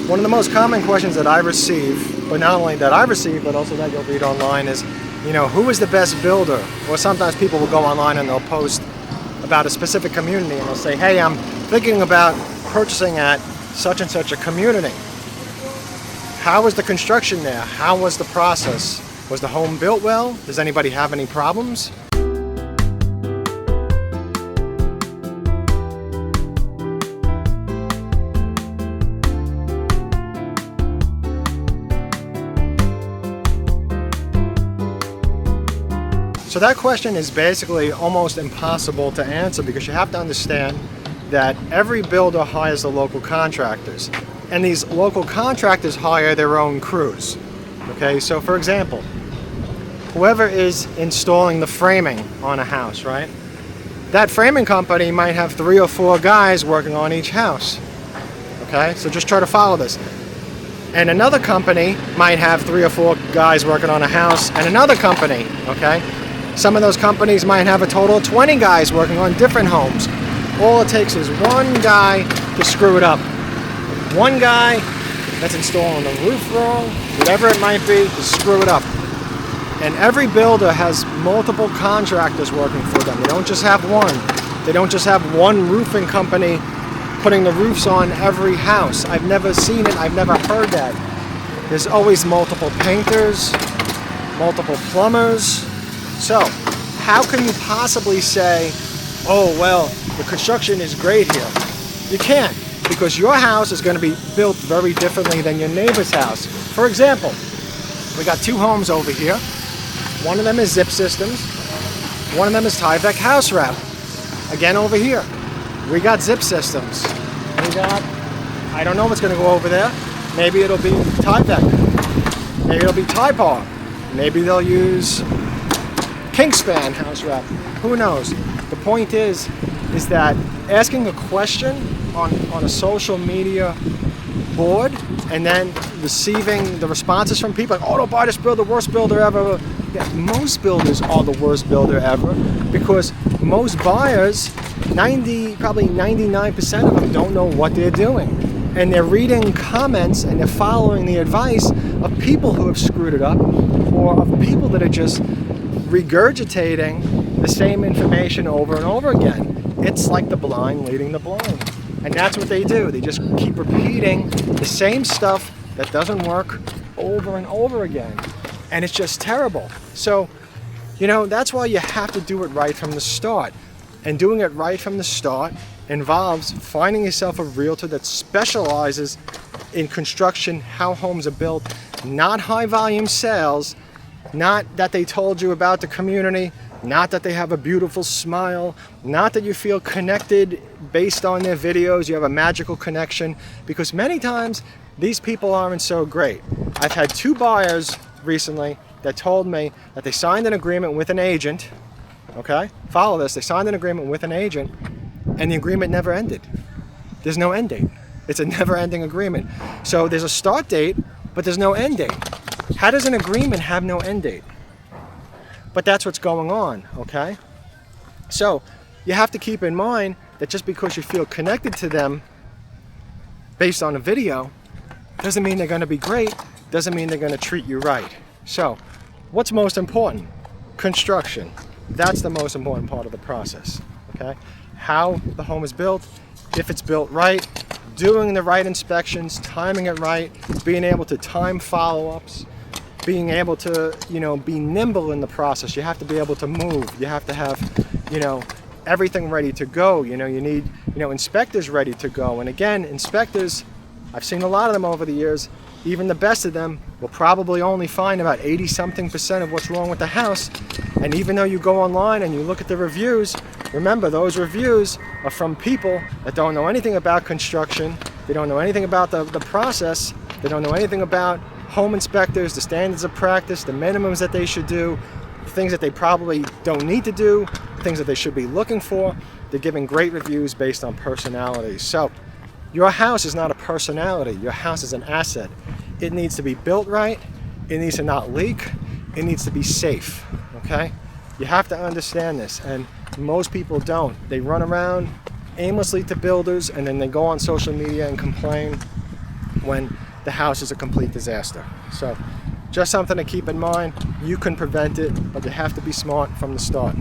One of the most common questions that I receive, but not only that I receive, but also that you'll read online is, who is the best builder? Or sometimes people will go online and they'll post about a specific community and they'll say, hey, I'm thinking about purchasing at such and such a community. How was the construction there? How was the process? Was the home built well? Does anybody have any problems? So that question is basically almost impossible to answer because you have to understand that every builder hires the local contractors, and these local contractors hire their own crews. Okay, so for example, whoever is installing the framing on a house, right? That framing company might have 3 or 4 guys working on each house. Okay, so just try to follow this. And another company might have 3 or 4 guys working on a house, and another company, okay? Some of those companies might have a total of 20 guys working on different homes. All it takes is one guy to screw it up. One guy that's installing the roof wrong, whatever it might be, to screw it up. And every builder has multiple contractors working for them. They don't just have one. They don't just have one roofing company putting the roofs on every house. I've never seen it. I've never heard that. There's always multiple painters, multiple plumbers. So, how can you possibly say, oh, well, the construction is great here? You can't, because your house is going to be built very differently than your neighbor's house. For example, we got 2 homes over here. One of them is Zip Systems. One of them is Tyvek House Wrap. Again, over here, we got Zip Systems. We got, I don't know what's going to go over there. Maybe it'll be Tyvek. Maybe it'll be Typar. Maybe they'll use Kingspan House Wrap. Who knows? The point is that asking a question on a social media board and then receiving the responses from people like, oh, don't buy this builder, worst builder ever. Yeah, most builders are the worst builder ever because most buyers, probably 99% of them don't know what they're doing. And they're reading comments and they're following the advice of people who have screwed it up or of people that are just regurgitating the same information over and over again. It's like the blind leading the blind. And that's what they do. They just keep repeating the same stuff that doesn't work over and over again. And it's just terrible. So, that's why you have to do it right from the start. And doing it right from the start involves finding yourself a realtor that specializes in construction, how homes are built, not high volume sales, not that they told you about the community, not that they have a beautiful smile, not that you feel connected based on their videos, you have a magical connection, because many times these people aren't so great. I've had 2 buyers recently that told me that they signed an agreement with an agent, okay? Follow this, they signed an agreement with an agent and the agreement never ended. There's no end date. It's a never-ending agreement. So there's a start date, but there's no end date. How does an agreement have no end date? But that's what's going on, okay? So you have to keep in mind that just because you feel connected to them based on a video doesn't mean they're going to be great, doesn't mean they're going to treat you right. So what's most important? Construction. That's the most important part of the process, okay? How the home is built, if it's built right, doing the right inspections, timing it right, being able to time follow-ups, being able to, be nimble in the process. You have to be able to move. You have to have, everything ready to go. You need, inspectors ready to go. And again, inspectors, I've seen a lot of them over the years. Even the best of them will probably only find about 80-something% of what's wrong with the house. And even though you go online and you look at the reviews, remember those reviews are from people that don't know anything about construction. They don't know anything about the process. They don't know anything about home inspectors, the standards of practice, the minimums that they should do, things that they probably don't need to do, things that they should be looking for. They're giving great reviews based on personalities. So your house is not a personality. Your house is an asset. It needs to be built right. It needs to not leak. It needs to be safe, okay? You have to understand this, and most people don't. They run around aimlessly to builders, and then they go on social media and complain. when the house is a complete disaster. So just something to keep in mind. You can prevent it, but you have to be smart from the start.